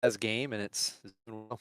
as game, and it's doing well.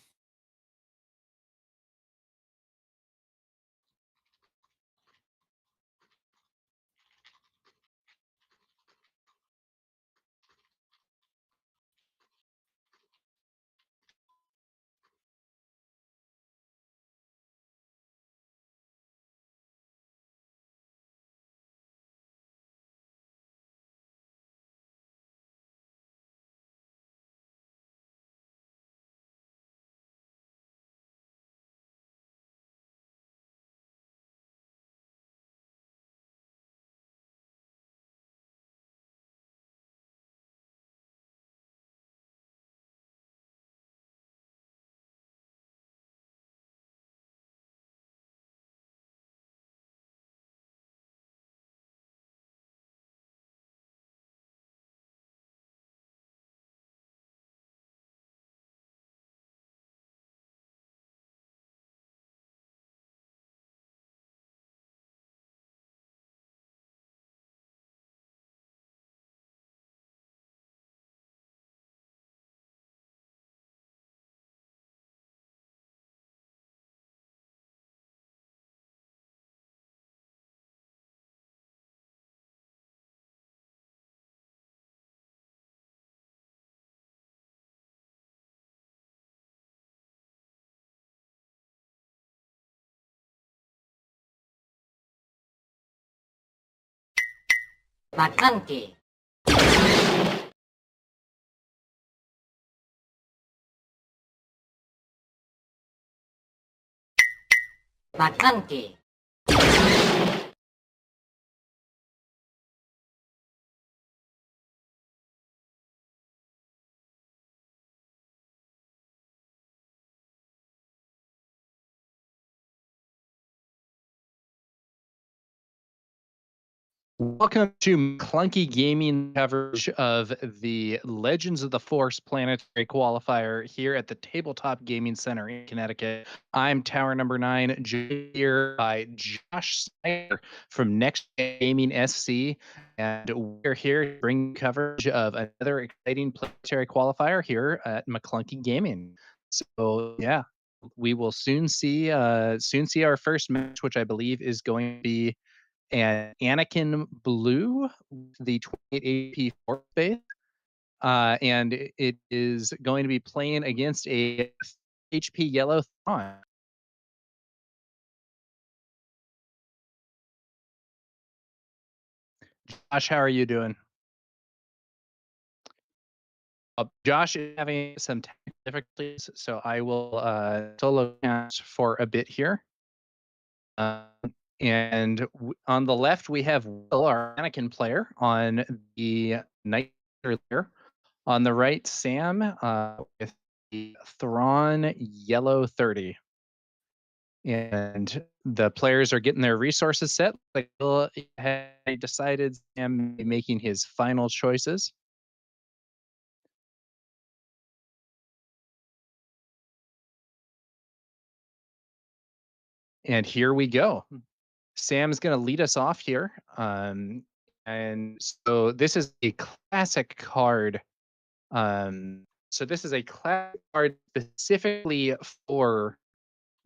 Vacante. Vacante. Welcome to Clunky Gaming coverage of the Legends of the Force Planetary Qualifier here at the Tabletop Gaming Center in Connecticut. I'm Tower Number 9, joined here by Josh Snyder from Next Gen Gaming SC, and we're here to bring coverage of another exciting planetary qualifier here at McClunky Gaming. So yeah, we will soon see our first match, which I believe is going to be and Anakin Blue, the 28 AP force base, and it is going to be playing against a HP Yellow Thrawn. Josh, how are you doing? Josh is having some technical difficulties, so I will solo cast for a bit here. Uh, and on the left, we have Will, our Anakin player, on the Knight there. On the right, Sam with the Thrawn Yellow 30. And the players are getting their resources set. Like Bill had decided Sam may be making his final choices. And here we go. Sam's going to lead us off here. And so this is a classic card. So this is a classic card specifically for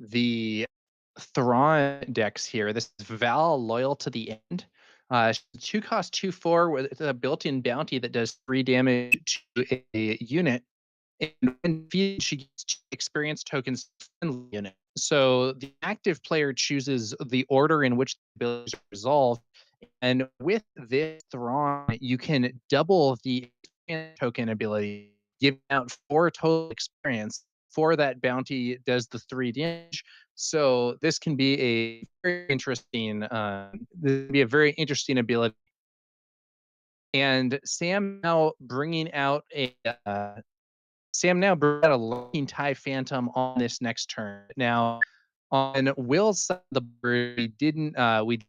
the Thrawn decks here. This is Val Loyal to the End. 2 cost 2/4 with a built-in bounty that does 3 damage to a unit. And when defeated, she gets 2 experience tokens friendly unit. So the active player chooses the order in which the abilities are resolved. And with this Thrawn, you can double the experience token ability, giving out 4 total experience. For that bounty does the 3 damage. So this can be a very interesting, this can be a very interesting ability. And Sam now brought out a Lurking TIE Phantom on this next turn. Now, on Will's side of the board, we didn't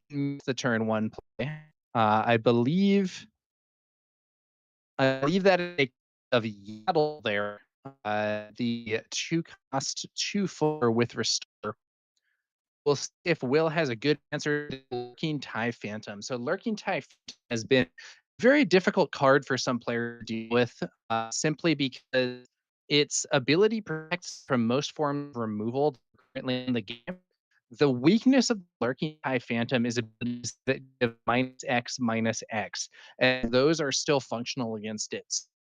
miss the turn 1 play. I believe that is a of Yaddle there. The 2 cost 2/4 with Restore. We'll see if Will has a good answer to Lurking TIE Phantom. So Lurking TIE Phantom has been a very difficult card for some players to deal with, simply because its ability protects from most forms of removal currently in the game. The weakness of Lurking High Phantom is abilities that give minus X, minus X, and those are still functional against it.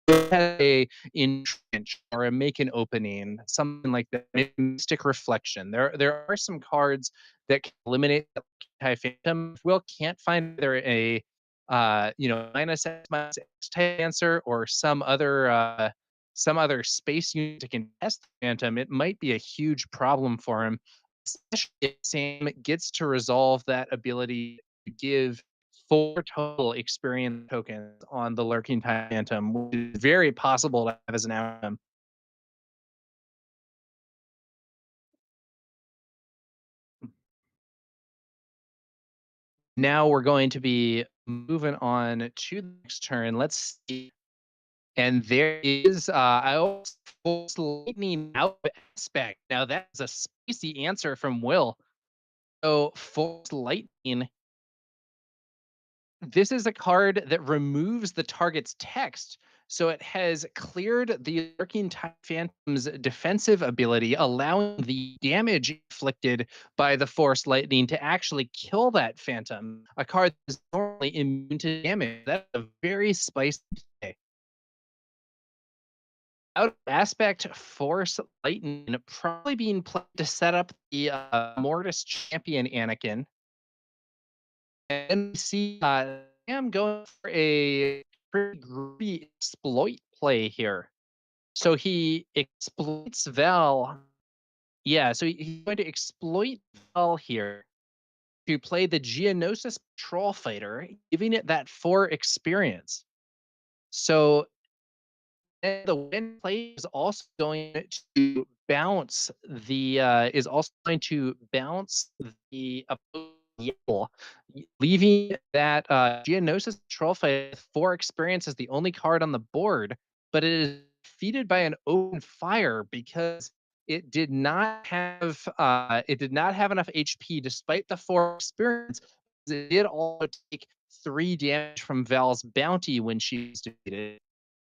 So it has a entrench or a make an opening, something like that. Maybe Mystic Reflection. There are some cards that can eliminate the High Phantom. If Will can't find either a minus X minus X type answer or some other space unit to contest the Phantom, it might be a huge problem for him, especially if Sam gets to resolve that ability to give 4 total experience tokens on the Lurking Phantom, which is very possible to have as an outcome. Now we're going to be moving on to the next turn. Let's see. And there is I almost force lightning out aspect. Now that's a spicy answer from Will. So force lightning, this is a card that removes the target's text. So it has cleared the Lurking Time Phantom's defensive ability, allowing the damage inflicted by the Force Lightning to actually kill that Phantom. A card that is normally immune to damage. That's a very spicy play. Out of aspect, Force Lightning probably being played to set up the Mortis Champion Anakin. And we see Sam going for a pretty groovy exploit play here. So he exploits Val. Yeah, so he's going to exploit Val here to play the Geonosis Patrol Fighter, giving it that 4 experience. So and the win play is also going to bounce the opposing yell, leaving that Geonosis Troll Fight with 4 experience as the only card on the board, but it is defeated by an open fire because it did not have enough HP despite the 4 experience. It did also take 3 damage from Val's bounty when she was defeated.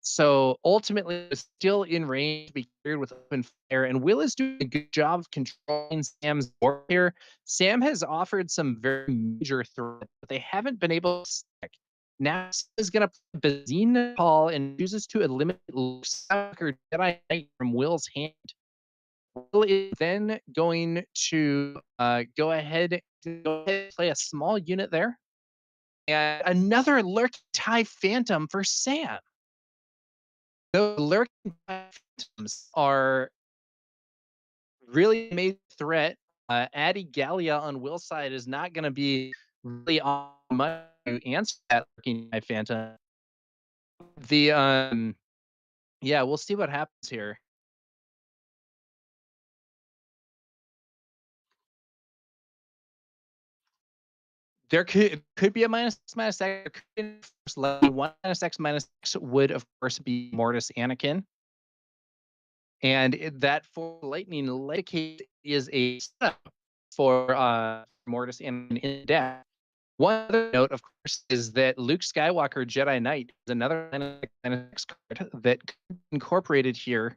So ultimately, it's still in range to be cleared with open fire, and Will is doing a good job of controlling Sam's board here. Sam has offered some very major threats, but they haven't been able to stick. Now Sam is going to play Bazine Paul and chooses to eliminate Luke Skywalker Jedi Knight from Will's hand. Will is then going to go ahead and play a small unit there, and another Lurking TIE Phantom for Sam. The Lurking Phantoms are really a major threat. Addy Gallia on Will's side is not going to be really on much to answer that Lurking Phantom. The yeah, we'll see what happens here. There could be a minus X. There could be one minus X minus X would of course be Mortis Anakin. And that for Lightning Ledicate is a setup for Mortis in deck. One other note, of course, is that Luke Skywalker Jedi Knight is another minus card that incorporated here,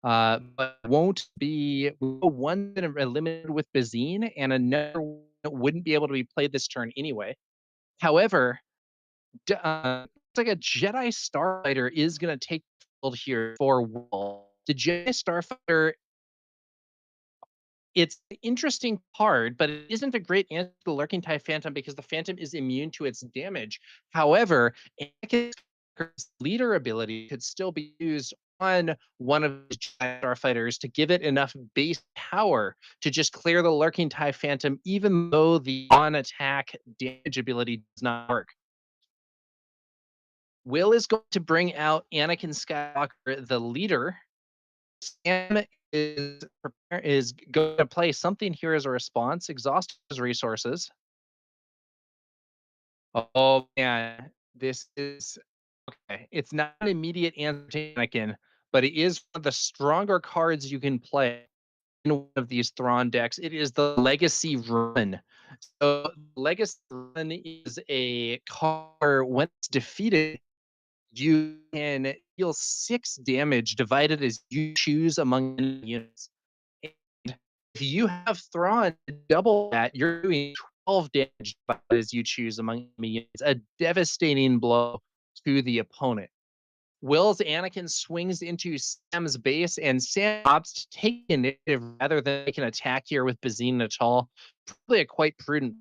but won't be one that eliminated with Bazine, and another one that wouldn't be able to be played this turn anyway. However, it's like a Jedi Starfighter is going to take the field here for Will. The Jedi Starfighter, it's an interesting card, but it isn't a great answer to the Lurking TIE Phantom because the Phantom is immune to its damage. However, Anakin's leader ability could still be used on one of the Jedi Starfighters to give it enough base power to just clear the Lurking TIE Phantom, even though the on-attack damage ability does not work. Will is going to bring out Anakin Skywalker, the leader. Sam is going to play something here as a response, exhaust his resources. Oh man, this is okay. It's not an immediate answer to Anakin, but it is one of the stronger cards you can play in one of these Thrawn decks. It is the Legacy Run. So Legacy Run is a card when it's defeated, you can deal 6 damage divided as you choose among enemy units. And if you have Thrawn double that, you're doing 12 damage divided as you choose among enemy units. A devastating blow to the opponent. Will's Anakin swings into Sam's base, and Sam opts to take initiative rather than make an attack here with Bazine Natal. Probably a quite prudent.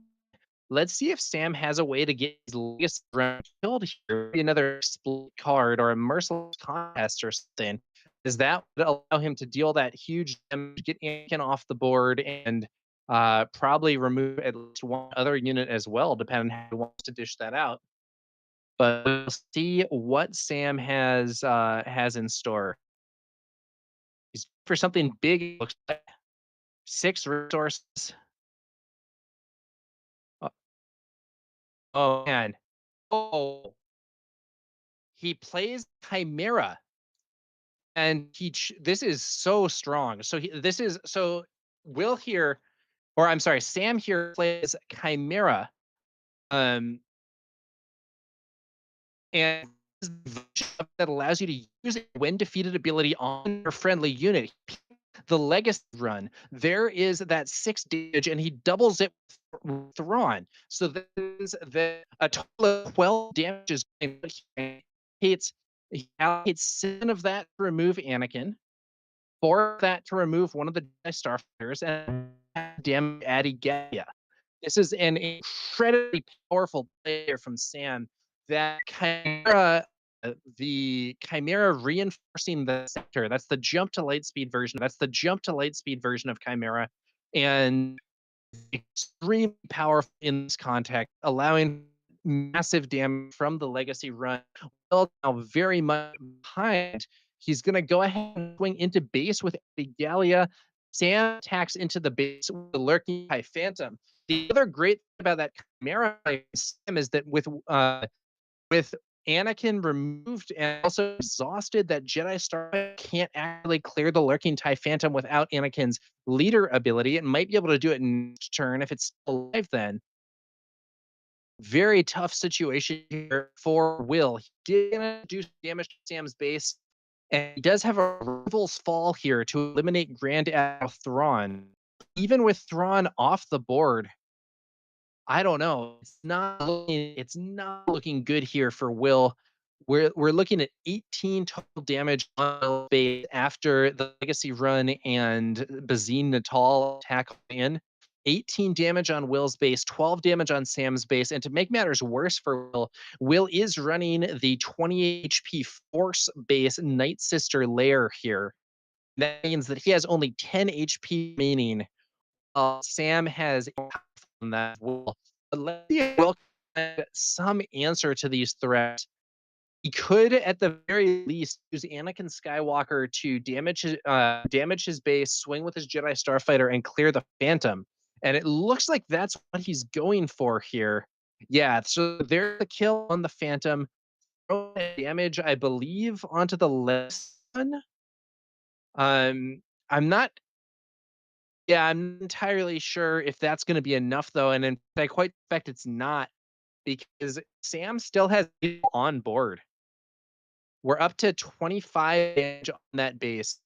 Let's see if Sam has a way to get his legacy round killed here. Maybe another split card or a merciless contest or something. Is that would allow him to deal that huge damage, get Anakin off the board, and probably remove at least one other unit as well, depending on how he wants to dish that out. But we'll see what Sam has in store. He's for something big. It looks like 6 resources. Oh, oh man. Oh, he plays Chimera, and this is so strong. So Will here, or I'm sorry, Sam here plays Chimera, um, and that allows you to use it when defeated ability on your friendly unit. The legacy run, there is that 6 damage, and he doubles it with Thrawn. So there's a total of 12 damages. He allocates 7 of that to remove Anakin, 4 of that to remove one of the Jedi Starfighters, and damage Adi Galia. This is an incredibly powerful player from Sam. That Chimera, the Chimera reinforcing the sector. That's the jump to light speed version. That's the jump to light speed version of Chimera, and extremely powerful in this context, allowing massive damage from the legacy run. Well, now very much behind. He's going to go ahead and swing into base with the Galia. Sam attacks into the base with the lurking High Phantom. The other great thing about that Chimera Sam is that with Anakin removed and also exhausted, that Jedi Starfighter can't actually clear the lurking TIE Phantom without Anakin's leader ability. It might be able to do it next turn if it's still alive then. Very tough situation here for Will. He did do damage to Sam's base, and he does have a Rival's Fall here to eliminate Grand Admiral Thrawn. Even with Thrawn off the board, I don't know. It's not looking good here for Will. We're looking at 18 total damage on Will's base after the legacy run and Bazine Natal attack in. 18 damage on Will's base, 12 damage on Sam's base, and to make matters worse for Will, Will is running the 20 HP Force base Night Sister lair here. That means that he has only 10 HP remaining. Sam has on that Will. But let's see if Will can get some answer to these threats. He could, at the very least, use Anakin Skywalker to damage his base, swing with his Jedi Starfighter, and clear the Phantom. And it looks like that's what he's going for here. Yeah, so there's the kill on the Phantom. Throw damage, I believe, onto the left one. I'm not Yeah, I'm not entirely sure if that's gonna be enough though, and I quite expect it's not because Sam still has people on board. We're up to 25 damage on that base.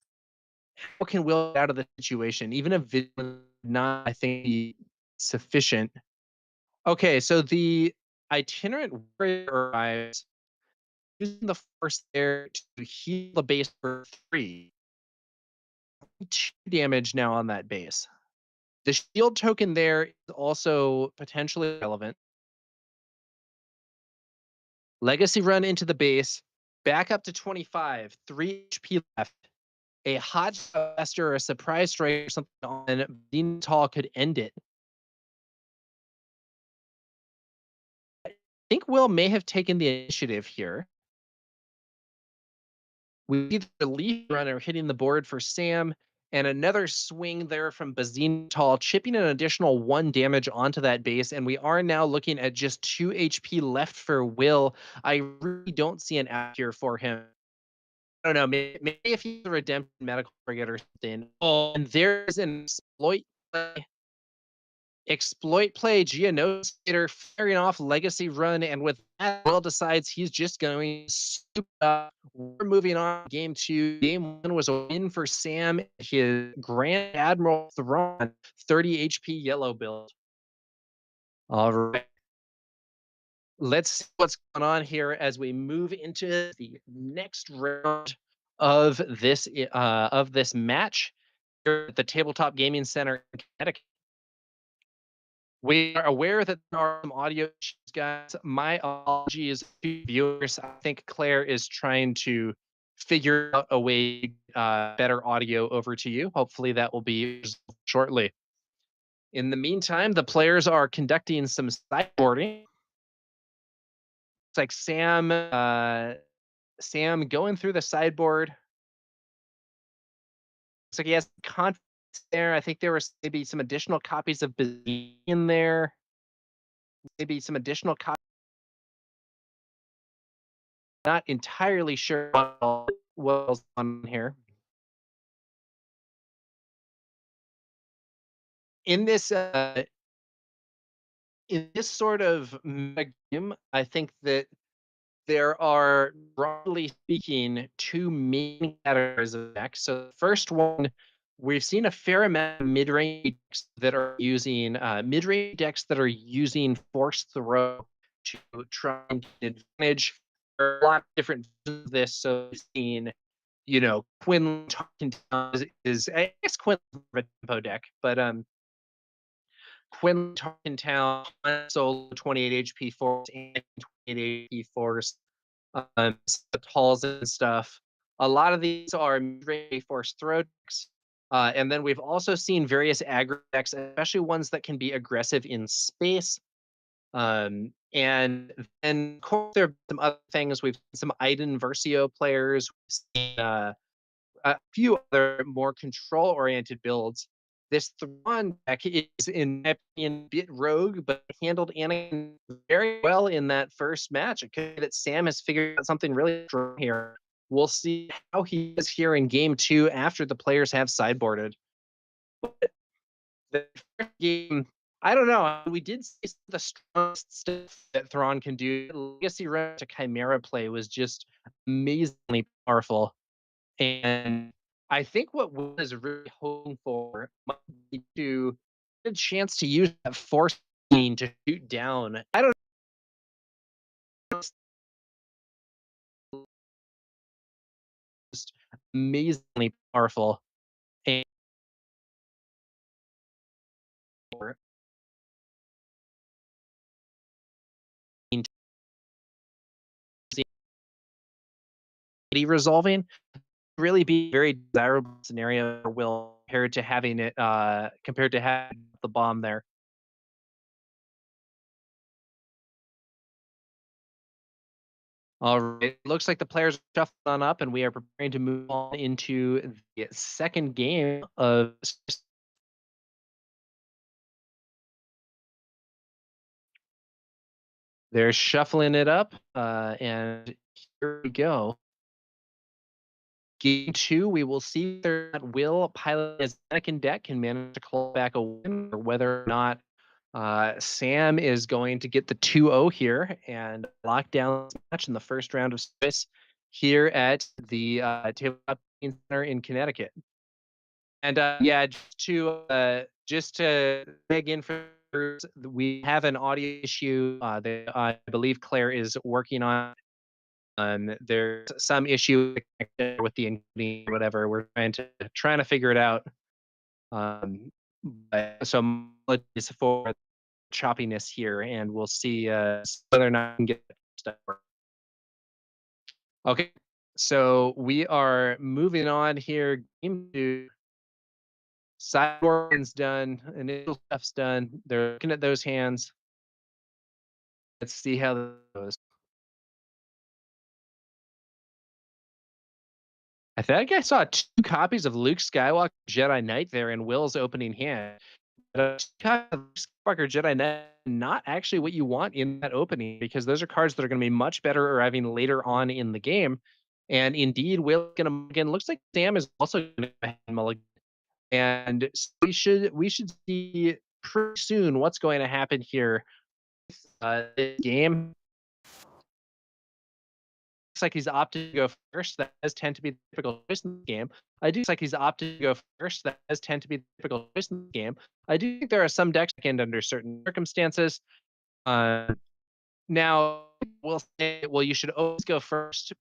How can Will get out of the situation? Even a vision would not, I think, be sufficient. Okay, so the itinerant warrior arrives using the force there to heal the base for 3. 2 damage now on that base. The shield token there is also potentially relevant. Legacy run into the base, back up to 25, 3 HP left. A hot blaster or a surprise strike or something on Dean Tall could end it. I think Will may have taken the initiative here. We see the relief runner hitting the board for Sam, and another swing there from Bazine Tall, chipping an additional 1 damage onto that base, and we are now looking at just 2 HP left for Will. I really don't see an out here for him. I don't know, maybe if he's a redemption medical frigate or something. Oh, and there's an exploit play. Exploit play, Geonostator firing off Legacy Run, and with that, Will decides he's just going to soup it up. We're moving on to game two. Game one was a win for Sam, his Grand Admiral Thrawn, 30 HP yellow build. All right. Let's see what's going on here as we move into the next round of this match here at the Tabletop Gaming Center in Connecticut. We are aware that there are some audio issues, guys. My apologies to viewers. I think Claire is trying to figure out a way better audio over to you. Hopefully that will be resolved shortly. In the meantime, the players are conducting some sideboarding. It's like Sam going through the sideboard. Looks like he has confidence there. I think there was maybe some additional copies of Bazine in there. Maybe some additional copies. Not entirely sure what was on here. In this sort of meta game, I think that there are, broadly speaking, two main categories of decks. So the first one, we've seen a fair amount of mid-range decks that are using Force Throw to try and get advantage. There are a lot of different versions of this. So we've seen, Quinlan Talking Town is I guess Quinlan's a tempo deck, but Quinlan Talking Town, solo 28 HP Force and 28 HP Force, talls and stuff. A lot of these are mid-range Force Throw decks. And then we've also seen various aggro decks, especially ones that can be aggressive in space. And then, of course, there are some other things. We've seen some Iden Versio players. We've seen a few other more control-oriented builds. This Thrawn deck is, in my opinion, a bit rogue, but handled Anakin very well in that first match. It could be that Sam has figured out something really strong here. We'll see how he is here in game two after the players have sideboarded. But the first game, I don't know. We did see the strongest stuff that Thrawn can do. Legacy Run to Chimera play was just amazingly powerful. And I think what Will is really hoping for might be to get a chance to use that force to shoot down. I don't know. It's just amazingly powerful. And resolving really be a very desirable scenario for Will compared to having the bomb there. All right. Looks like the players are shuffling on up, and we are preparing to move on into the second game of. They're shuffling it up, and here we go. Game two, we will see whether that Will pilot his Anakin deck can manage to claw back a win, or whether or not Sam is going to get the 2-0 here and lock down this match in the first round of space here at the Tabletop Center in Connecticut. And yeah, just to dig in for, we have an audio issue that I believe Claire is working on. There's some issue with the encoding or whatever. We're trying to figure it out. So apologies for choppiness here, and we'll see whether or not we can get stuff. Okay, so we are moving on here. Game two. Sideboarding's done. Initial stuff's done. They're looking at those hands. Let's see how that goes. I think I saw 2 copies of Luke Skywalker Jedi Knight there in Will's opening hand. But Skywalker Jedi Knight, not actually what you want in that opening, because those are cards that are going to be much better arriving later on in the game. And indeed, Will going to mulligan. Looks like Sam is also going to mulligan. And so we should see pretty soon what's going to happen here. This game looks like he's opted to go first. That does tend to be the typical choice in the game. I do like he's opted to go first. That does tend to be the typical choice in the game. I do think there are some decks that can under certain circumstances. Uh, Now, we'll say, well, you should always go first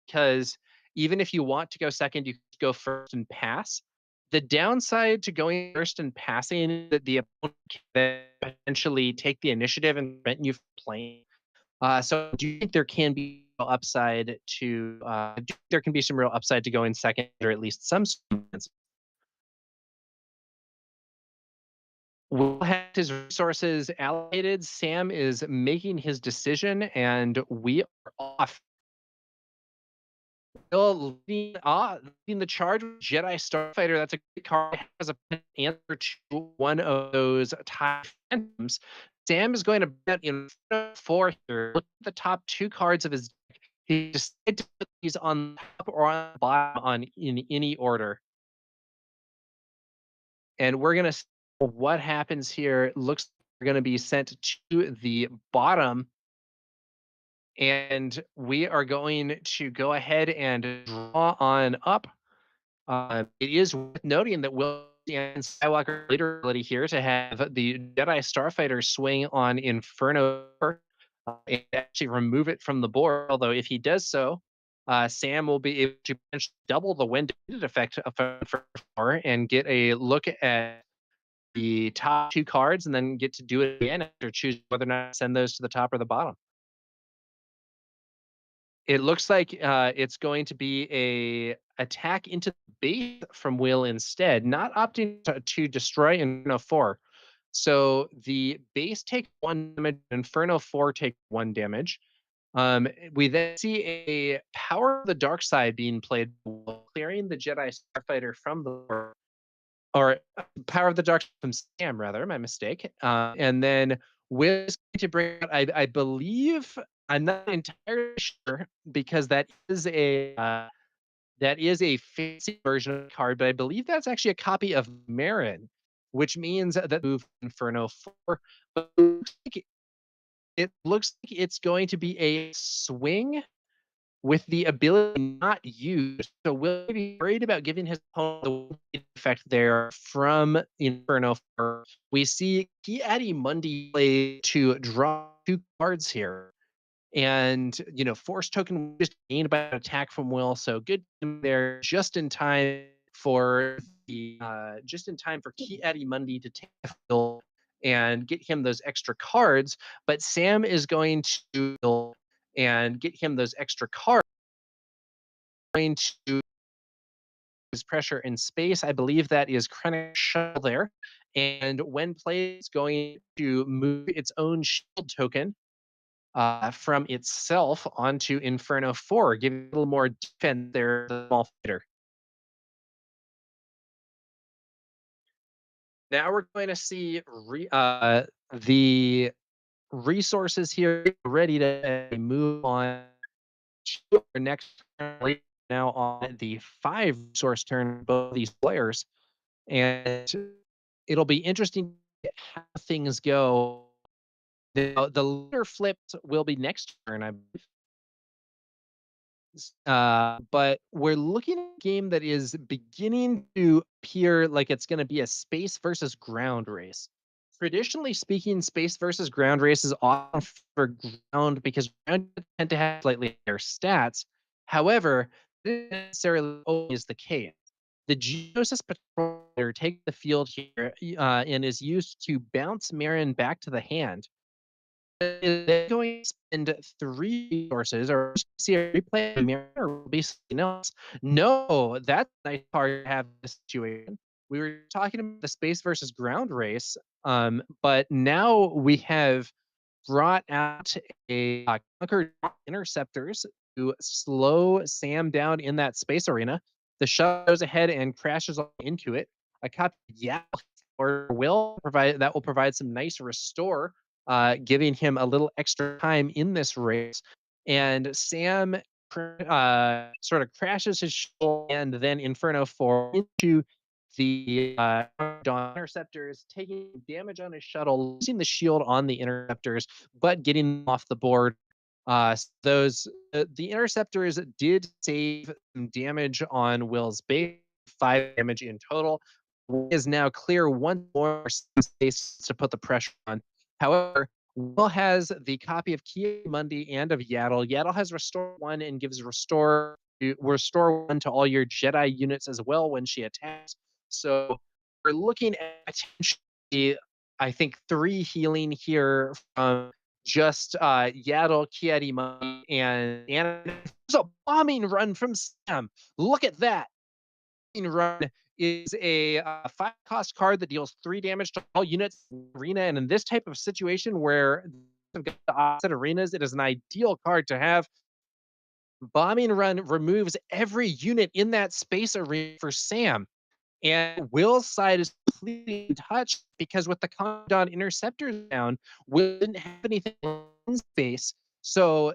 because even if you want to go second, you can go first and pass. The downside to going first and passing is that the opponent can then potentially take the initiative and prevent you from playing. So do you think there can be upside to there can be some real upside to going second or at least some circumstances? Will have his resources allocated. Sam is making his decision, and we are off. Will leading the charge with Jedi Starfighter. That's a great card. Has a answer to one of those tie phantoms. Sam is going to bet in front of 4 here. Look at the top 2 cards of his deck. He decided to put these on the top or on the bottom in any order. And we're gonna see what happens here. It looks like we're gonna be sent to the bottom, and we are going to go ahead and draw on up. It is worth noting that Will and Skywalker later ability here to have the Jedi Starfighter swing on Inferno and actually remove it from the board. Although if he does so, Sam will be able to potentially double the wind effect for 4 and get a look at the top 2 cards and then get to do it again after choosing whether or not to send those to the top or the bottom. It looks like it's going to be a attack into the base from Will instead, not opting to destroy Inferno 4. So the base take 1 damage, Inferno 4 take 1 damage. We then see a Power of the Dark Side being played, clearing the Jedi Starfighter from the board, or Power of the Dark from Sam, rather, my mistake. And then Wiz to bring out, I believe, I'm not entirely sure because that is a fancy version of the card, but I believe that's actually a copy of Marin, which means that move Inferno 4. But it looks like it's going to be a swing with the ability not used. So will he be worried about giving his opponent the effect there from Inferno 4? We see Ki-Adi Mundi play to draw 2 cards here. And force token just gained by an attack from Will. So good there just in time for Ki-Adi Mundi to take the field and get him those extra cards. But Sam is going to and get him those extra cards going to use pressure in space. I believe that is Krennic Shuttle there. And when played, it's going to move its own shield token from itself onto Inferno 4, giving a little more defense there, the small fighter. Now we're going to see the resources here ready to move on to our next turn. Now on the 5 resource turn, both these players. And it'll be interesting how things go. The leader flipped will be next turn, I believe. But we're looking at a game that is beginning to appear like it's going to be a space versus ground race. Traditionally speaking, space versus ground races often for ground because ground tend to have slightly higher stats. However, this isn't necessarily always the case. The Geosis Patroller takes the field here and is used to bounce Marin back to the hand. They're going to spend 3 resources, or see a replay of Mirror, or will be something else. No, that's a nice part to have this situation. We were talking about the space versus ground race, but now we have brought out a Conquered Interceptors to slow Sam down in that space arena. The shuttle goes ahead and crashes into it. A copy, yeah, or will provide some nice restore, giving him a little extra time in this race. And Sam sort of crashes his shuttle and then Inferno 4 into the Dawn interceptors, taking damage on his shuttle, losing the shield on the interceptors, but getting them off the board. Those the interceptors did save some damage on Will's base, 5 damage in total. Will is now clear one more space to put the pressure on. However, Will has the copy of Kia Mundi and of Yaddle. Yaddle has Restore 1 and gives Restore 1 to all your Jedi units as well when she attacks. So we're looking at potentially, I think, 3 healing here from just Yaddle, Kiadi Mundi, and there's a bombing run from Sam. Look at that. Run is a 5 cost card that deals 3 damage to all units in the arena. And in this type of situation where you've got the opposite arenas, it is an ideal card to have. Bombing Run removes every unit in that space arena for Sam. And Will's side is completely untouched because with the Commandant Interceptors down, Will didn't have anything in space. So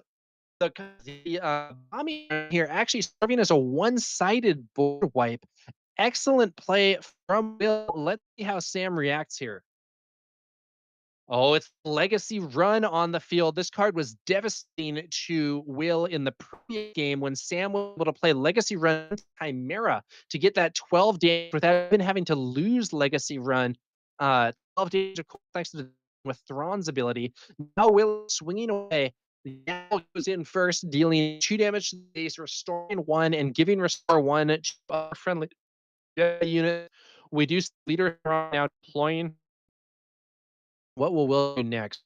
the bombing here actually serving as a one-sided board wipe. Excellent play from Will. Let's see how Sam reacts here. Oh, it's Legacy Run on the field. This card was devastating to Will in the previous game when Sam was able to play Legacy Run Chimera to get that 12 damage without even having to lose Legacy Run. 12 damage, of course, thanks to with Thrawn's ability. Now Will swinging away. Now goes in first, dealing 2 damage to the base, restoring 1, and giving Restore 1 to our friendly unit. We do see Leader Thrawn now deploying. What will Will do next?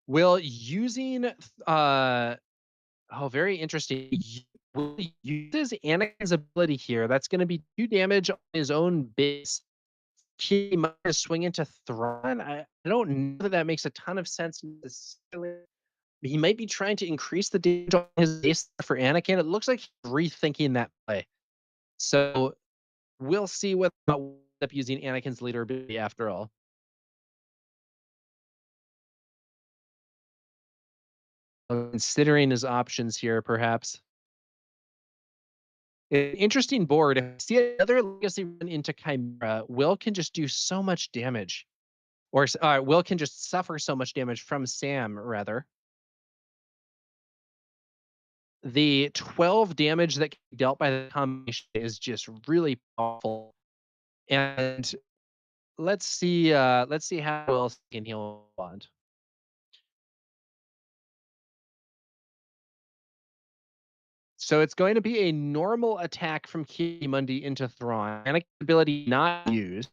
Will using very interesting. Will uses Anakin's ability here. That's going to be 2 damage on his own base. He might swing into Thrawn. I don't know that that makes a ton of sense necessarily. He might be trying to increase the damage on his base for Anakin. It looks like he's rethinking that play. So we'll see what ends up using Anakin's leader ability after all. Considering his options here, perhaps. An interesting board. If I see another legacy run into Chimera, Will can just do so much damage. Or Will can just suffer so much damage from Sam, rather. The 12 damage that can be dealt by the combination is just really powerful. And let's see how Will can heal Bond. So it's going to be a normal attack from Mundi into Thrawn. And ability not used.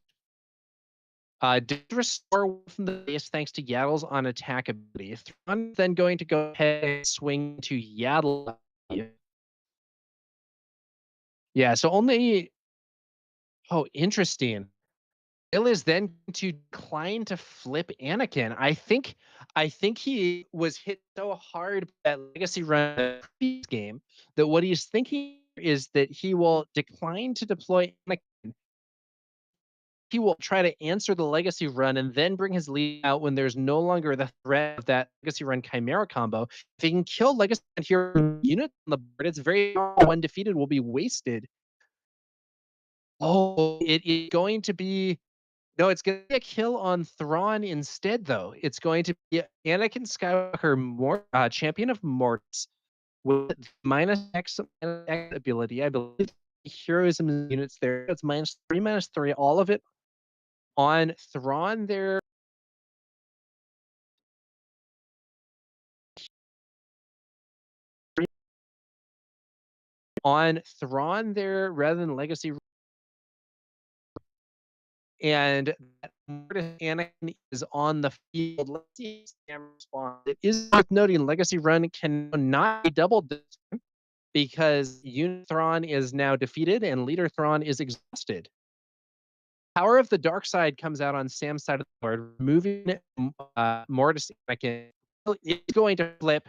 Did restore 1 from the base thanks to Yaddle's on attack ability. Thrawn then going to go ahead and swing to Yaddle. Yeah, so only. Oh, interesting. Will is then going to decline to flip Anakin. I think he was hit so hard by that legacy run in the previous game that what he's thinking is that he will decline to deploy Anakin. He will try to answer the legacy run and then bring his lead out when there's no longer the threat of that legacy run Chimera combo. If he can kill legacy run here unit on the board, it's very one defeated will be wasted. Oh, it is going to be no, it's going to be a kill on Thrawn instead, though. It's going to be Anakin Skywalker, champion of Mortis, with -X ability. I believe heroism units there. It's -3, all of it on Thrawn there. On Thrawn there, rather than Legacy. And Anakin is on the field. Let's see Sam respond. It is worth noting Legacy Run cannot be doubled this time because Unit Thrawn is now defeated and Leader Thrawn is exhausted. Power of the Dark Side comes out on Sam's side of the board, removing Mortis Anakin. It's going to flip.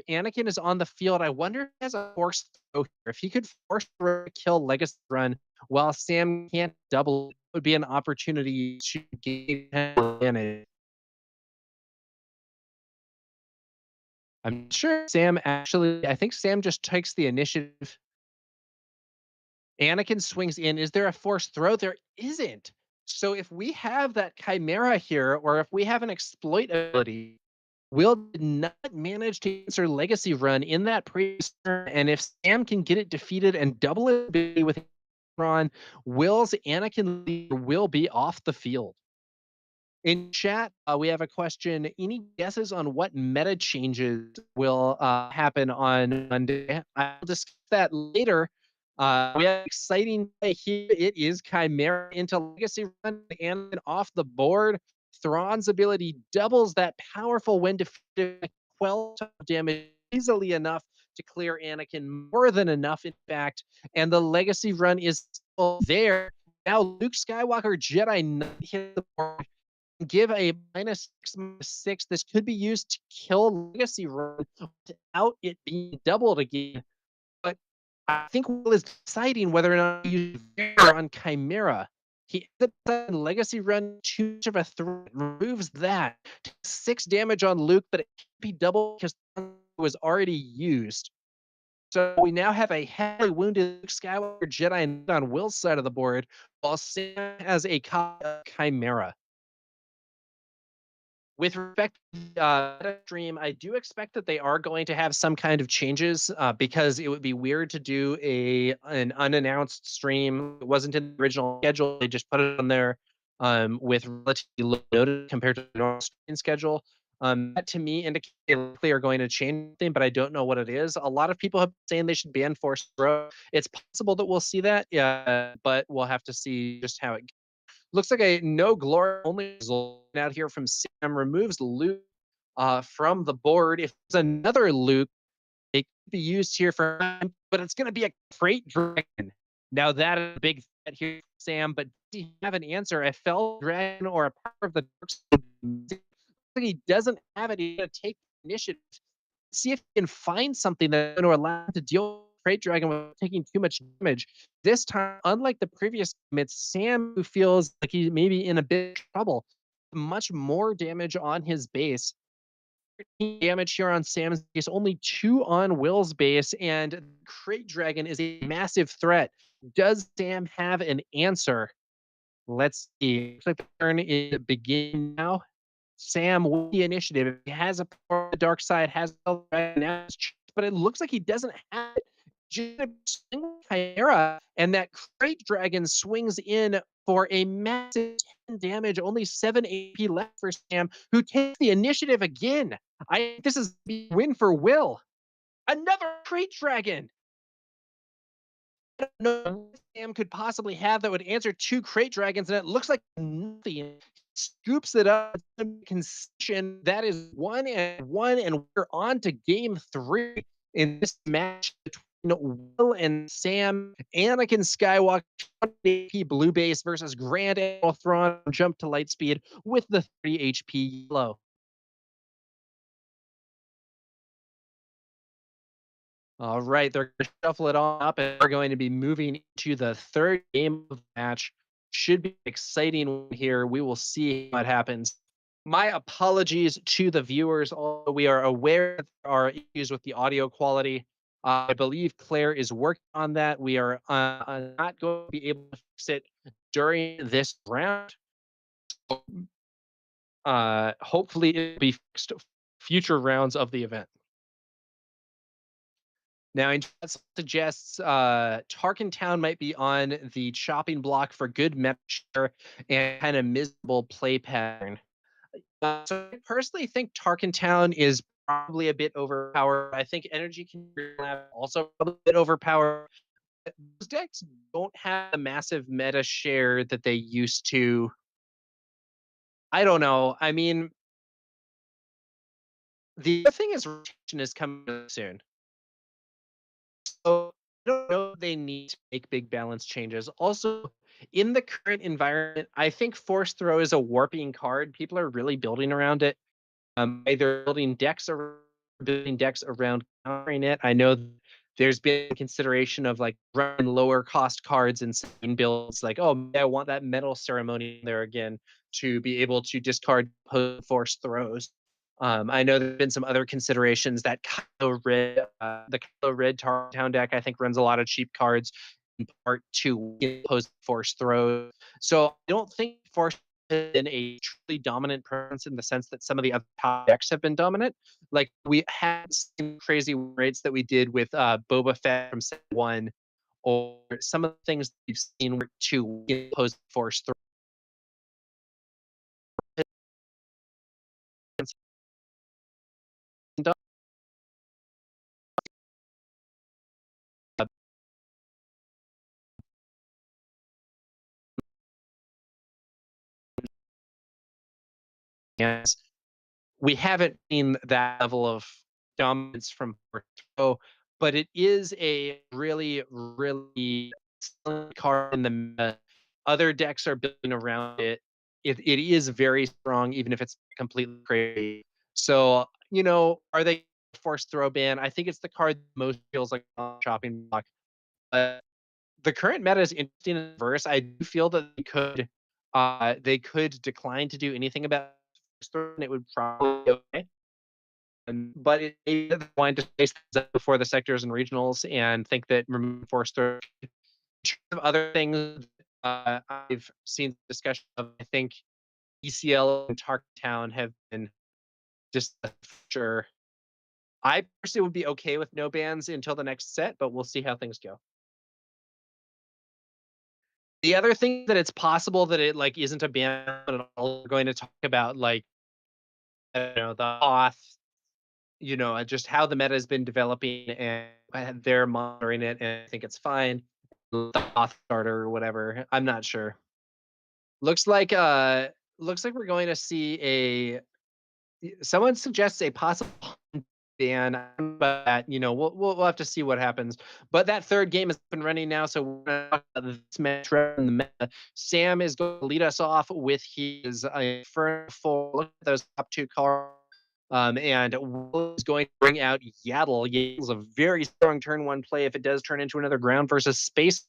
Anakin is on the field. I wonder if he has a force throw here. If he could force throw to kill Legacy Run while Sam can't double, it would be an opportunity to gain advantage. I'm sure Sam I think Sam just takes the initiative. Anakin swings in. Is there a force throw? There isn't. So if we have that chimera here, or if we have an exploit ability, Will did not manage to answer Legacy Run in that previous turn, and if Sam can get it defeated and double it ability with Ron, Will's Anakin leader will be off the field. In chat, we have a question. Any guesses on what meta changes will happen on Monday? I'll discuss that later. We have an exciting day here. It is Chimera into Legacy Run and off the board. Thrawn's ability doubles that powerful when defeated, 12 damage easily enough to clear Anakin, more than enough, in fact. And the Legacy Run is still there. Now Luke Skywalker Jedi Knight hit the board, give a -6/-6. This could be used to kill Legacy Run without it being doubled again. But I think Will is deciding whether or not to use Vigor on Chimera. He ends up Legacy Run too much of a threat, removes that. 6 damage on Luke, but it can't be doubled because it was already used. So we now have a heavily wounded Luke Skywalker Jedi Knight on Will's side of the board, while Sam has a Chimera. With respect to the meta stream, I do expect that they are going to have some kind of changes because it would be weird to do an unannounced stream. It wasn't in the original schedule. They just put it on there with relatively low notice compared to the normal streaming schedule. That to me indicates they likely are going to change something, but I don't know what it is. A lot of people have been saying they should ban Force Throw. It's possible that we'll see that, yeah, but we'll have to see just how it looks like a no glory only result out here from Sam, removes Luke from the board. If it's another Luke, it could be used here for, but it's going to be a Freight Dragon. Now that is a big threat here, Sam, but does he have an answer? A Fell Dragon or a Power of the Dark Side? He doesn't have it. He's going to take initiative. See if he can find something that's going to allow him to deal with Freight Dragon without taking too much damage. This time, unlike the previous game, it's Sam who feels like he may be in a bit of trouble. Much more damage on his base. 13 damage here on Sam's base, only 2 on Will's base, and Crate Dragon is a massive threat. Does Sam have an answer? Let's see. Looks like the turn is beginning now. Sam with the initiative. He has a power on the dark side, has a right now, but it looks like he doesn't have it. Just Chimera, and that Crate Dragon swings in for a massive 10 damage, only 7 AP left for Sam, who takes the initiative again. This is a win for Will. Another Crate Dragon. I don't know what Sam could possibly have that would answer 2 Crate Dragons, and it looks like nothing. Scoops it up, concession. That is 1-1, and we're on to game 3 in this match between Will and Sam. Anakin Skywalker, AP blue base versus Grand Admiral Thrawn, jump to light speed with the 30 HP yellow. All right, they're going to shuffle it all up, and we're going to be moving to the third game of the match. Should be exciting here. We will see what happens. My apologies to the viewers. Although we are aware that there are issues with the audio quality. I believe Claire is working on that. We are not going to be able to fix it during this round. Hopefully, it'll be fixed future rounds of the event. Now, in chat suggests Tarkin Town might be on the chopping block for good meta share and kind of miserable play pattern. So I personally think Tarkin Town is probably a bit overpowered. I think Energy can also probably a bit overpowered. Those decks don't have a massive meta share that they used to. I don't know. I mean, the other thing is rotation is coming soon. So I don't know if they need to make big balance changes. Also, in the current environment, I think Force Throw is a warping card. People are really building around it. Either building decks around countering it. I know there's been consideration of like running lower cost cards and builds like, oh, I want that metal ceremony there again to be able to discard Force Throws. I know there's been some other considerations that the Kylo Red Town deck I think runs a lot of cheap cards. in part to post force throws. So I don't think force has been a truly dominant presence in the sense that some of the other top decks have been dominant. Like we had some crazy rates that we did with Boba Fett from set one, or some of the things that we've seen work to post force throws. We haven't seen that level of dominance from Porto, but it is a really, really solid card in the meta. Other decks are building around it. It is very strong, even if it's completely crazy. So, are they forced throw ban? I think it's the card that most feels like a chopping block. But the current meta is interesting and diverse. I do feel that they could decline to do anything about forced throw, and it would probably be okay. But they wanted to space things up before the sectors and regionals and think that removing force throw of other things I've seen discussion of. I think ECL and Tarktown have been just sure. I personally would be okay with no bans until the next set, but we'll see how things go. The other thing that it's possible that it like isn't a ban at all. We're going to talk about like the auth, just how the meta has been developing, and they're monitoring it, and I think it's fine. The auth starter or whatever. I'm not sure. Looks like we're going to see someone suggests a possible ban, but we'll have to see what happens. But that third game has been running now, so we're gonna talk about this match in the meta. Sam is going to lead us off with his full look at those top two cards. And Will is going to bring out Yaddle. Yaddle's a very strong turn one play if it does turn into another ground versus space,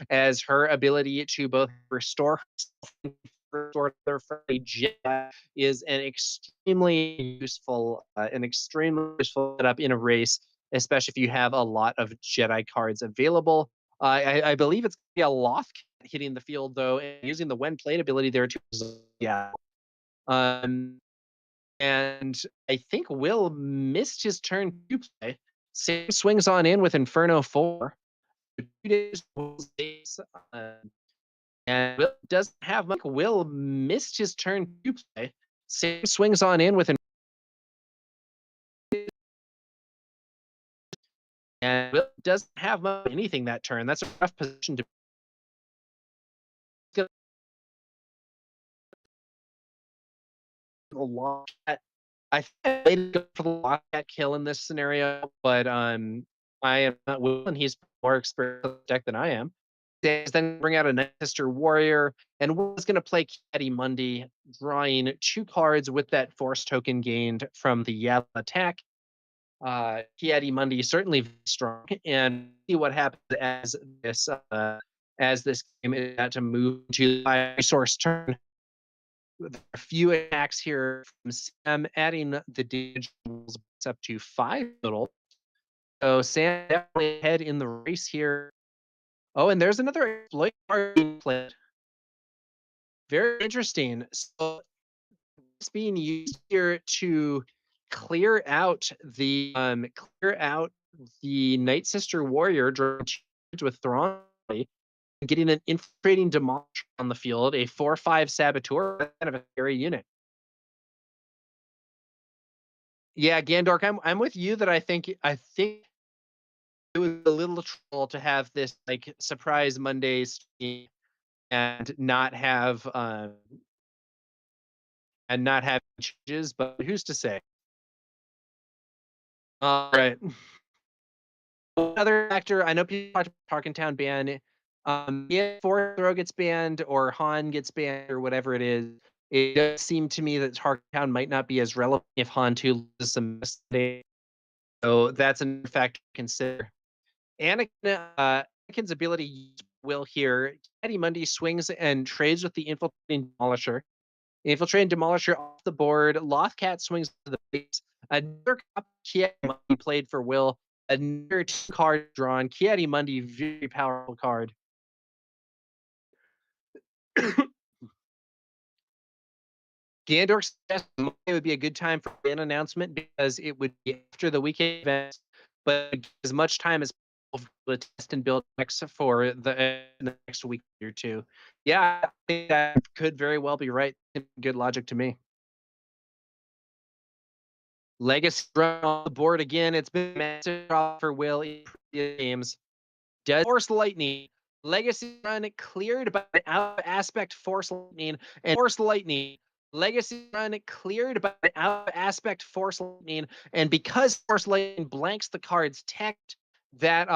as her ability to both restore their friendly jet is an extremely useful setup in a race, especially if you have a lot of Jedi cards available. I believe it's going to be a Loth hitting the field though, and using the when played ability there to and I think Will missed his turn to play. Sam swings on in with Inferno 4. 2 days, and Will doesn't have much. Will missed his turn to play. Sam swings on in with and Will doesn't have much anything that turn. That's a rough position to launch at. I think I played go for the Lockhat kill in this scenario, but I am not Will, and he's more experienced with the deck than I am. Then bring out a Night Sister Warrior, and Will's going to play Caddy Mundi, drawing 2 cards with that force token gained from the Yaddle attack. Caddy Mundi is certainly very strong, and see what happens as this game is about to move to the resource turn. There are a few attacks here from Sam, adding the digitals up to 5 total. So Sam definitely ahead in the race here. Oh, and there's another exploit card being played. Very interesting. So it's being used here to clear out the Night Sister Warrior drawing 2 with Thrawn, getting an infiltrating demolisher on the field, a 4/5 saboteur, kind of a scary unit. Yeah, Gandork, I'm with you that I think it was a little troll to have this like surprise Monday stream and not have changes, but who's to say? All right. Another factor, I know people talk about Tarkentown ban. If Fourth Throw gets banned or Han gets banned or whatever it is, it does seem to me that Tarkentown might not be as relevant if Han 2 loses some today. So that's another factor to consider. Anakin's ability to use Will here. Caddy Mundi swings and trades with the Infiltrating Demolisher. Infiltrating Demolisher off the board. Lothcat swings to the base. Another copy Caddy Mundi played for Will. Another two card drawn. Kiadimundi, very powerful card. Gandor suggests Monday would be a good time for an announcement because it would be after the weekend events, but as much time as possible to test and build decks for the next week or two. Yeah, I think that could very well be right. Good logic to me. Legacy run on the board again. It's been a massive draw for Will in previous games. Does Force Lightning. Legacy run cleared by an out aspect Force Lightning and Force Lightning. Legacy run cleared by an out aspect Force Lightning, and because Force Lightning blanks the cards text that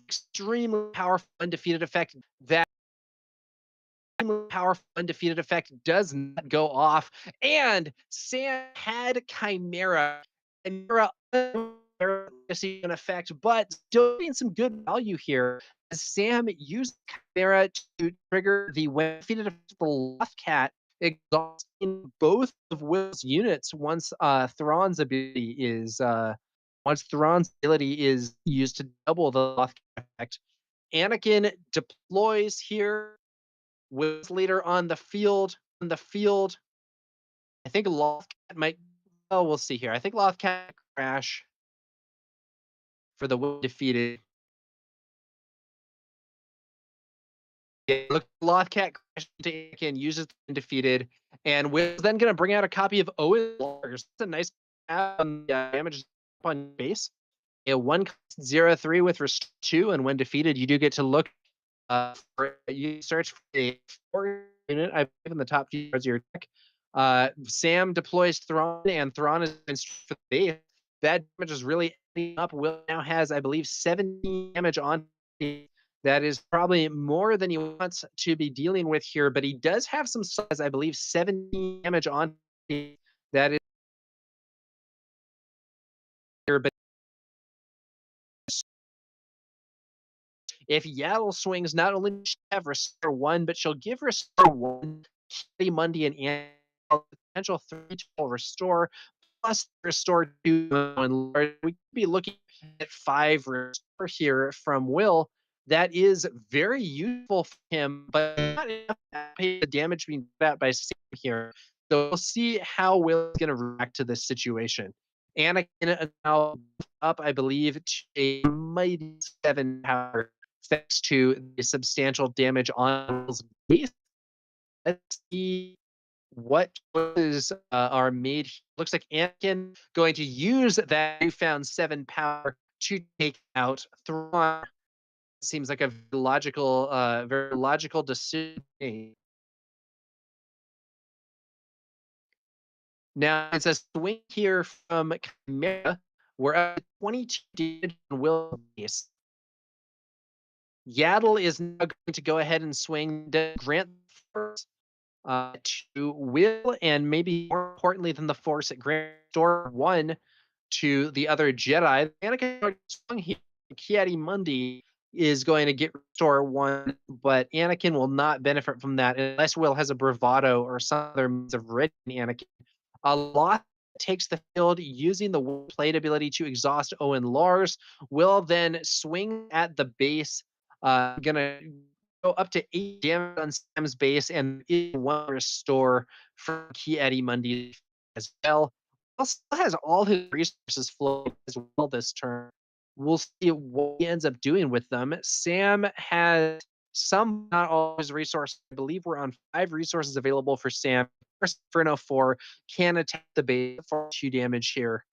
extremely powerful undefeated effect does not go off. And Sam had Chimera. Chimera an effect, but still getting some good value here. As Sam used Chimera to trigger the when defeated effect of the Lothcat, exhausting both of Will's units once Thrawn's ability is used to double the Lothcat effect. Anakin deploys here. Will's leader on the field. I think Lothcat might. Oh, we'll see here. I think Lothcat crash for the Will defeated. Yeah, look, Lothcat crashed into Anakin, uses the defeated, and Will's then going to bring out a copy of Owen Lars. That's a nice damage on base. A 1-0-3 with restore 2, and when defeated, you do get to look you search for a 4 unit, I believe, in the top few cards of your deck. Sam deploys Thrawn, and Thrawn is for the base. That damage is really adding up. Will now has, I believe, 17 damage on. That is probably more than he wants to be dealing with here, but he does have some size, I believe, 17 damage on. That is here, but if Yaddle swings, not only does she have Restore 1, but she'll give Restore 1, Kitty Mundy, and potential 3-12 Restore, plus Restore 2. And we could be looking at 5 Restore here from Will. That is very useful for him, but not enough to pay the damage being put out by Sam here. So we'll see how Will is going to react to this situation. Anakin now up, I believe, to a mighty 7 power, thanks to the substantial damage on Will's base. Let's see what choices are made. Looks like Anakin going to use that newfound 7 power to take out Thrawn. Seems like a very logical decision. Now it's a swing here from Chimera. We're at 22 damage on Will base. Yaddle is now going to go ahead and swing to grant force to Will, and maybe more importantly than the force, it grants Restore 1 to the other Jedi. Anakin swung here. Kiadimundi is going to get Restore 1, but Anakin will not benefit from that unless Will has a bravado or some other means of ridding Anakin. A lot takes the field using the plate ability to exhaust Owen Lars. Will then swing at the base, gonna go up to 8 damage on Sam's base, and 1 restore from Kiadimundi as well. Also has all his resources flowing as well this turn. We'll see what he ends up doing with them. Sam has some, not all his resources. I believe we're on 5 resources available for Sam. Inferno 4 can attack the base for 2 damage here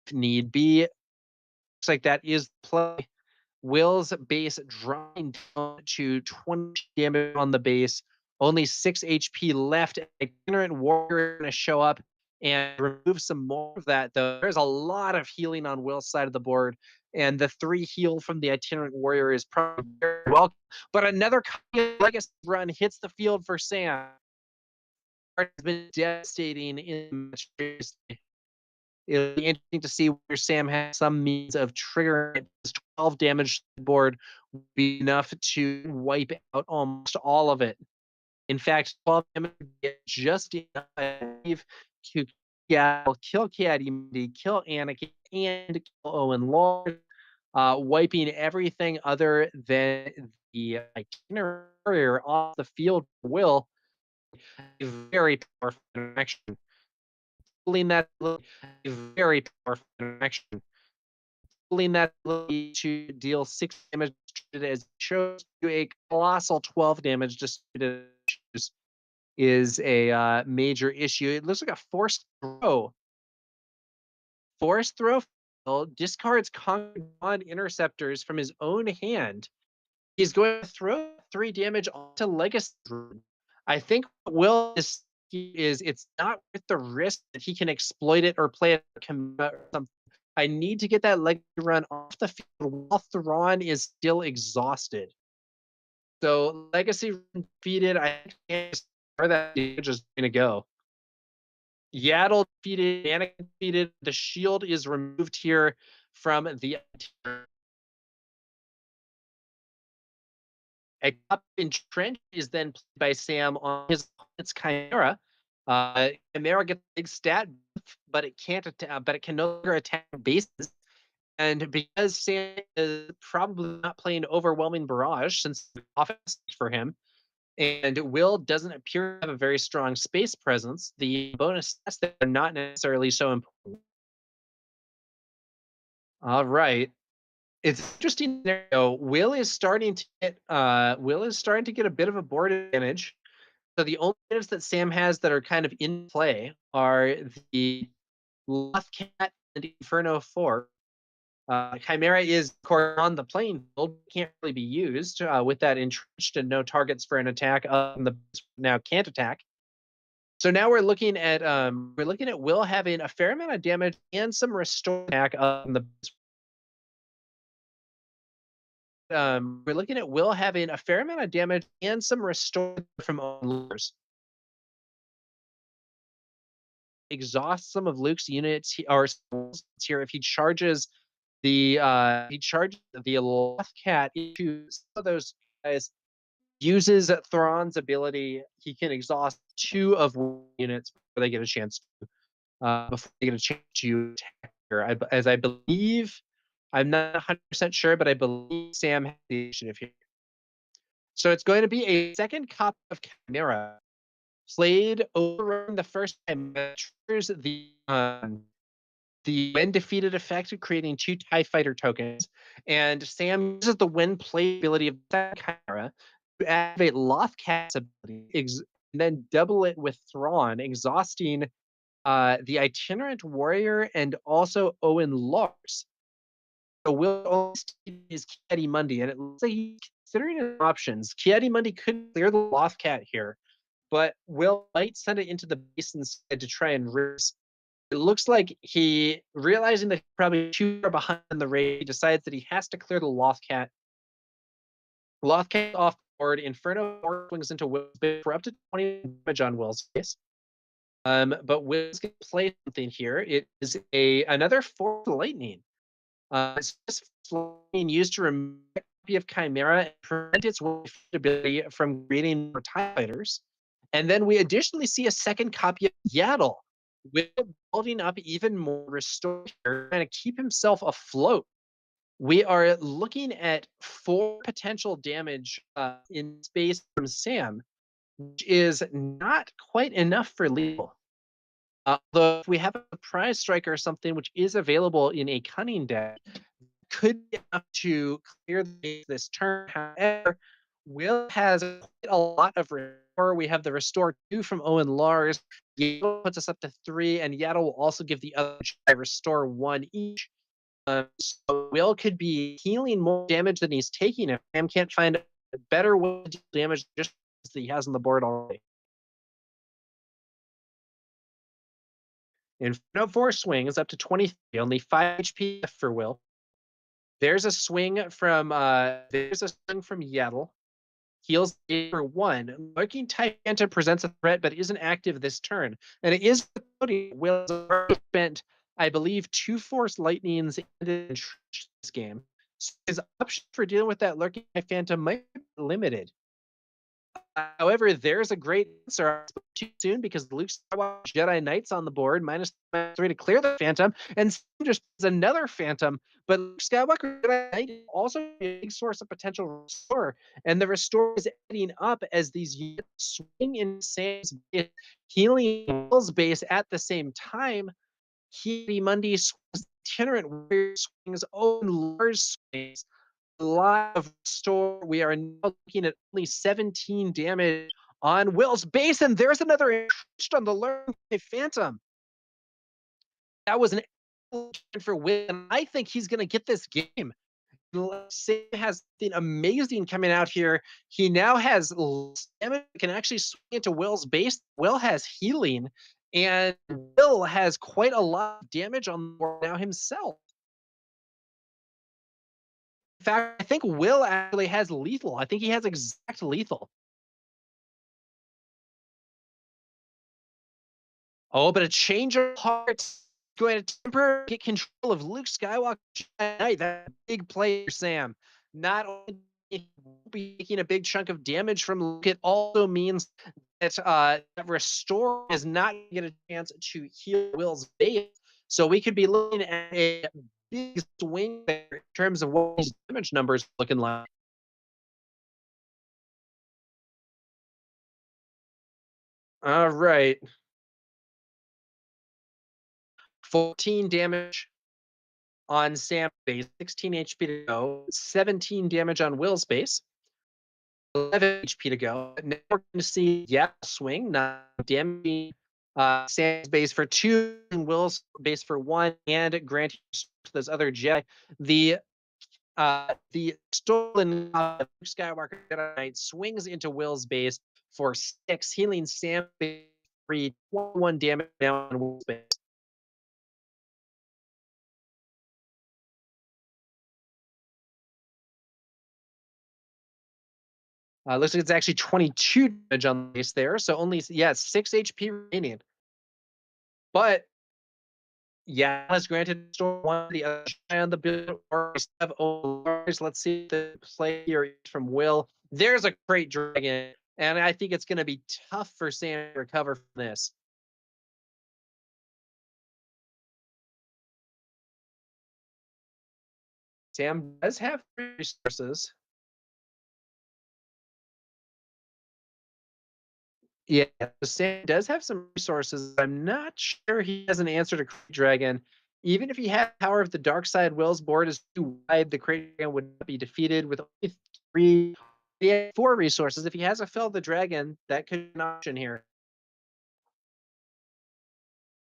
if need be. Looks like that is play. Will's base dropping down to 20 damage on the base. Only 6 HP left. Ignorant Warrior going to show up and remove some more of that, though. There's a lot of healing on Will's side of the board, and the 3 heal from the Itinerant Warrior is probably very welcome. But another Legacy run hits the field for Sam. Has been devastating in the match. It'll be interesting to see where Sam has some means of triggering. 12 damage to the board would be enough to wipe out almost all of it. In fact, 12 damage would be just enough, I believe, to Yaddle, kill Caddy Mundi, kill Anakin, and kill Owen Lord, wiping everything other than the itinerary off the field for Will. A very powerful interaction. Pulling that ability, a very powerful interaction. Pulling that ability to deal 6 damage distributed as it shows you a colossal 12 damage distributed is a major issue. It looks like a forced throw. Forced throw discards Conquered Bond interceptors from his own hand. He's going to throw 3 damage onto Legacy Rune. I think what Will is it's not worth the risk that he can exploit it or play it or something. I need to get that Legacy Run off the field while Thrawn is still exhausted. So Legacy Run defeated. I can't where that damage is going to go. Yaddle defeated, Anakin defeated. The shield is removed here from the A Cup Entrenched is then played by Sam on his opponent's Chimera. Chimera gets a big stat buff, but it can't but it can no longer attack bases. And because Sam is probably not playing Overwhelming Barrage since the offense for him, and Will doesn't appear to have a very strong space presence, the bonus stats that are not necessarily so important. All right. It's interesting scenario. Will is starting to get a bit of a board advantage. So the only units that Sam has that are kind of in play are the Lothcat and Inferno 4. Chimera is, of course, on the playing field, can't really be used with that entrenched and no targets for an attack. The now can't attack. So now we're looking at Will having a fair amount of damage and some restore attack on the. We're looking at Will having a fair amount of damage and some restore from lures. Exhaust some of Luke's units or here if he charges the Lothcat into some of those guys, uses Thrawn's ability, he can exhaust 2 of units before they get a chance to attack her. As I believe, I'm not 100% sure, but I believe Sam has the initiative here. So it's going to be a second copy of Chimera, played over the first time. Triggers the when defeated effect, creating 2 TIE Fighter tokens. And Sam uses the when play ability of that Chimera to activate Lothcat's ability, and then double it with Thrawn, exhausting the Itinerant Warrior and also Owen Lars. So Will only is Kiadi Mundi, and it looks like he's considering his options. Kiadi Mundi could clear the Lothcat here, but Will might send it into the base instead to try and risk. It looks like he, realizing that he's probably too far behind the raid, he decides that he has to clear the Lothcat. Lothcat off board. Inferno swings into Will's base for up to 20 damage on Will's face. But Will's going to play something here. It is another Force Lightning. It's just being used to remove a copy of Chimera and prevent its ability from creating more TIE Fighters. And then we additionally see a second copy of Yaddle, with building up even more restore here, trying to keep himself afloat. We are looking at 4 potential damage in space from Sam, which is not quite enough for lethal. Although if we have a surprise strike or something, which is available in a cunning deck, could be enough to clear this turn. However, Will has quite a lot of restore. We have the restore 2 from Owen Lars. Yaddle puts us up to 3, and Yaddle will also give the other restore 1 each. So Will could be healing more damage than he's taking if Sam can't find a better way to deal damage just that he has on the board already. Inferno 4 swings up to 23, only 5 HP left for Will. There's a swing from Yaddle. Heals for 1. Lurking Tyranta presents a threat, but isn't active this turn. And it is Will's already spent, I believe, 2 Force Lightnings in this game. So his option for dealing with that Lurking Phantom might be limited. However, there's a great answer. I spoke too soon because Luke Skywalker Jedi Knight's on the board, -3 to clear the Phantom, and Sam just has another Phantom. But Luke Skywalker Jedi Knight is also a big source of potential restore, and the restore is adding up as these units swing in Sam's base, healing Will's base at the same time. Healy Mundi swings itinerant warrior swings, own large swings, a lot of restore. We are now looking at only 17 damage on Will's base, and there's another entrenched on the learn Phantom. That was an for Will, and I think he's going to get this game. Sam has something amazing coming out here. He now has damage, can actually swing into Will's base. Will has healing, and Will has quite a lot of damage on the board now himself. In fact, I think Will actually has lethal. I think he has exact lethal. Oh, but a change of heart going to temporarily get control of Luke Skywalker tonight. That big play for Sam. Not only he won't be taking a big chunk of damage from Luke, it also means that that Restore is not going to get a chance to heal Will's base. So we could be looking at a big swing there in terms of what his damage numbers are looking like. All right. 14 damage on Sam's base, 16 HP to go, 17 damage on Will's base, 11 HP to go. Now we're going to see swing, not damaging Sam's base for 2 and Will's base for 1, and granting those other Jedi. The stolen Skywalker Jedi Knight swings into Will's base for 6, healing Sam's base 3, 21 damage down on Will's base. Looks like it's actually 22 damage on the base there, so only 6 HP remaining. But has granted store one the other on the build or have owners. Let's see the play here from Will. There's a great dragon, and I think it's going to be tough for Sam to recover from this. Sam does have resources. Yeah, Sam does have some resources. I'm not sure he has an answer to Crate Dragon. Even if he had Power of the Dark Side, Will's board is too wide. The Crate Dragon would not be defeated with only 3. He has 4 resources. If he has a Fell the Dragon, that could be an option here.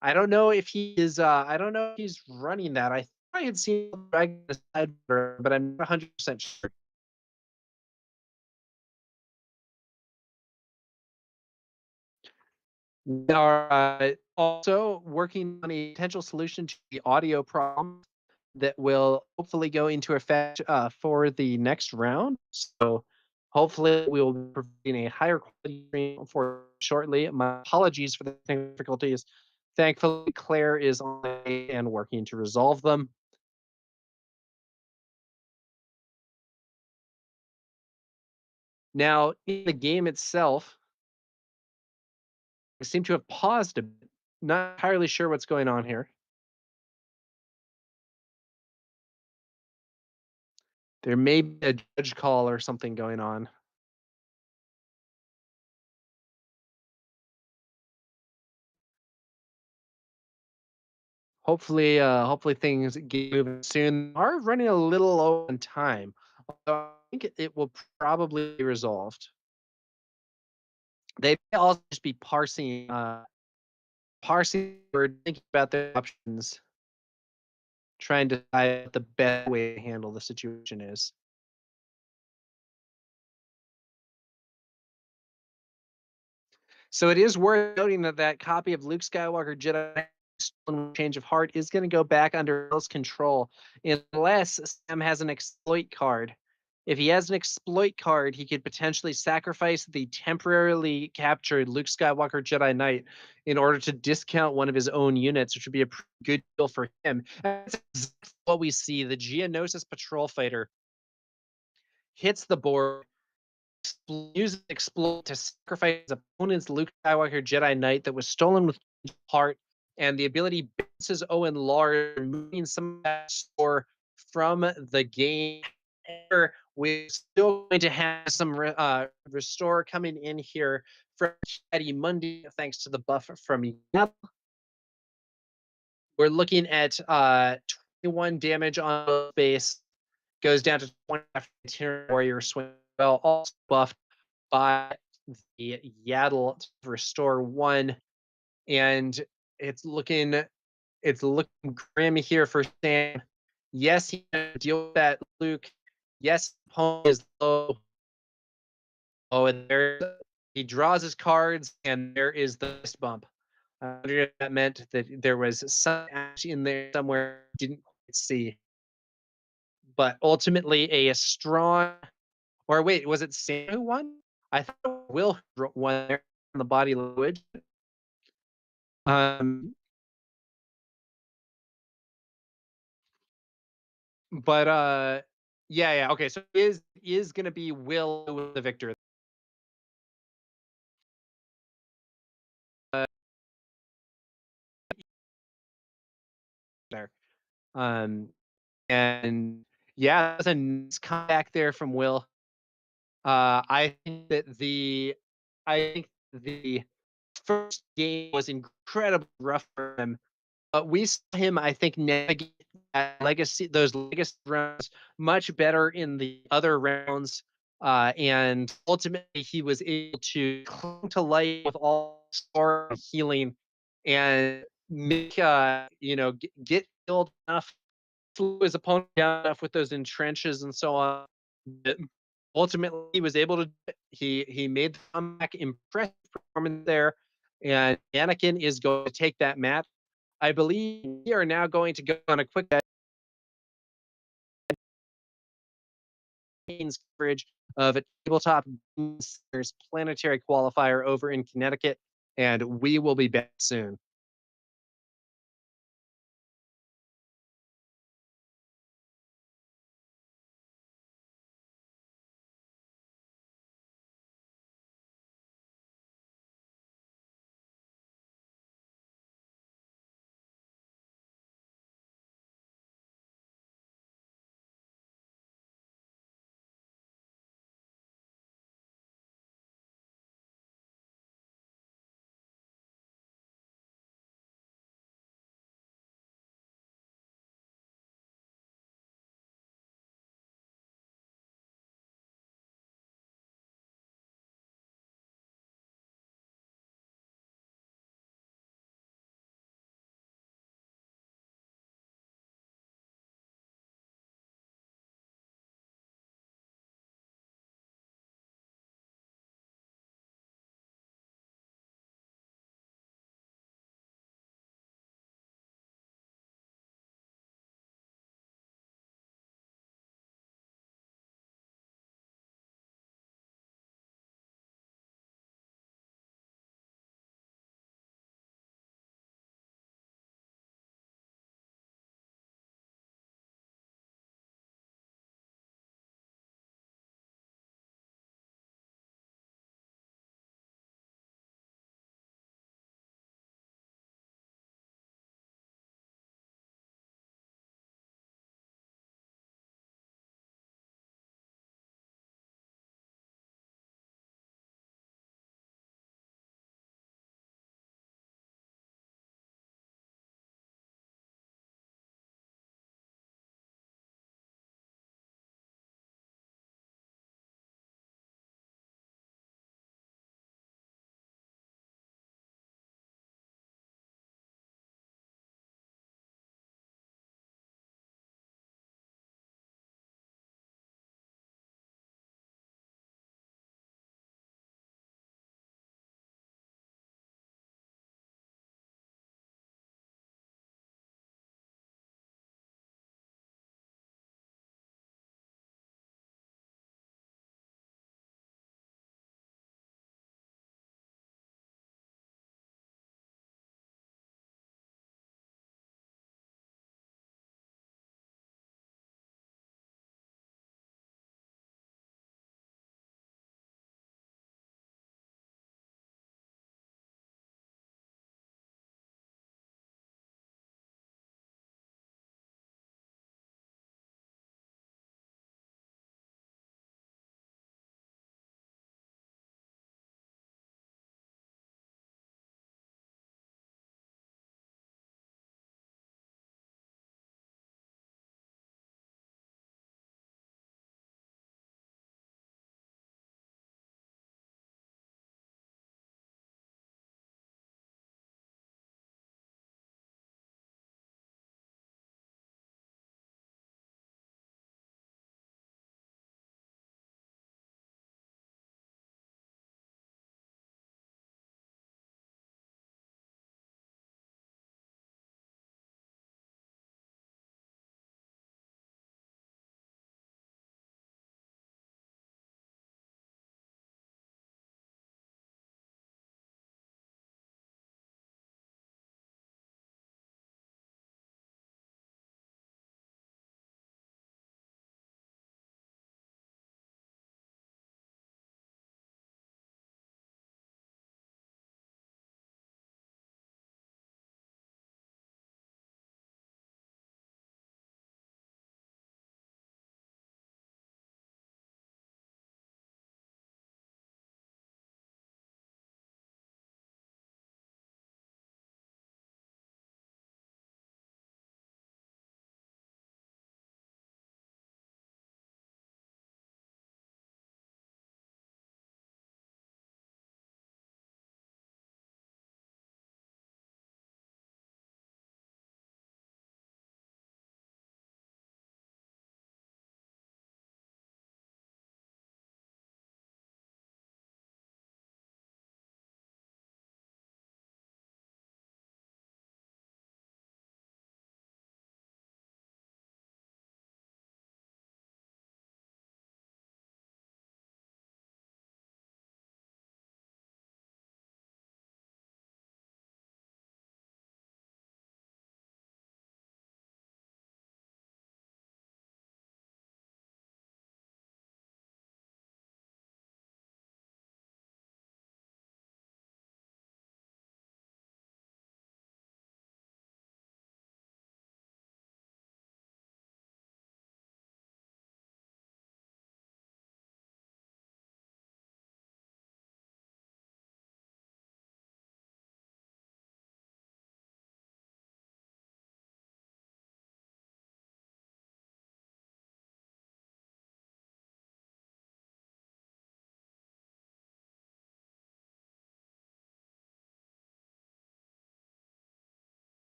I don't know if he is. I don't know if he's running that. I thought I had seen the Dragon side, but I'm not 100% sure. We are also working on a potential solution to the audio problem that will hopefully go into effect for the next round. So hopefully we will be providing a higher quality stream for shortly. My apologies for the difficulties. Thankfully, Claire is on and working to resolve them. Now, in the game itself, I seem to have paused a bit. Not entirely sure what's going on here. There may be a judge call or something going on. Hopefully things get moving soon. Are running a little low on time. Although I think it will probably be resolved. They may also just be parsing or thinking about their options, trying to decide what the best way to handle the situation is. So it is worth noting that that copy of Luke Skywalker Jedi Stolen Change of Heart is going to go back under Will's control unless Sam has an exploit card. If he has an exploit card, he could potentially sacrifice the temporarily captured Luke Skywalker Jedi Knight in order to discount one of his own units, which would be a pretty good deal for him. That's exactly what we see. The Geonosis Patrol Fighter hits the board, uses exploit to sacrifice his opponent's Luke Skywalker Jedi Knight that was stolen with heart, and the ability bounces Owen Lars, removing some of that score from the game. However, we're still going to have some restore coming in here from Eddie Mundi, thanks to the buff from Yep. We're looking at 21 damage on base, goes down to 20 after the Itinerary Warrior swing. Well, also buffed by the Yaddle to restore 1, and it's looking grim here for Sam. Yes, he can deal with that, Luke. Yes, opponent is low. Oh, and there he draws his cards, and there is the fist bump. I wonder if that meant that there was some ash in there somewhere I didn't quite see. But ultimately, a strong. Or wait, was it Sam who won? I thought Will won there on the body language. Um, but yeah. Okay, so is gonna be Will the victor there. Um, and yeah, that's a nice comeback there from Will. I think the first game was incredibly rough for him, but we saw him, I think, navigate those legacy rounds much better in the other rounds, and ultimately he was able to cling to life with all score and healing, and make get healed enough, flew his opponent down enough with those entrenches and so on. Ultimately, he was able to. He made the comeback, impressive performance there, and Anakin is going to take that match. I believe we are now going to go on a quick coverage of a tabletop planetary qualifier over in Connecticut, and we will be back soon.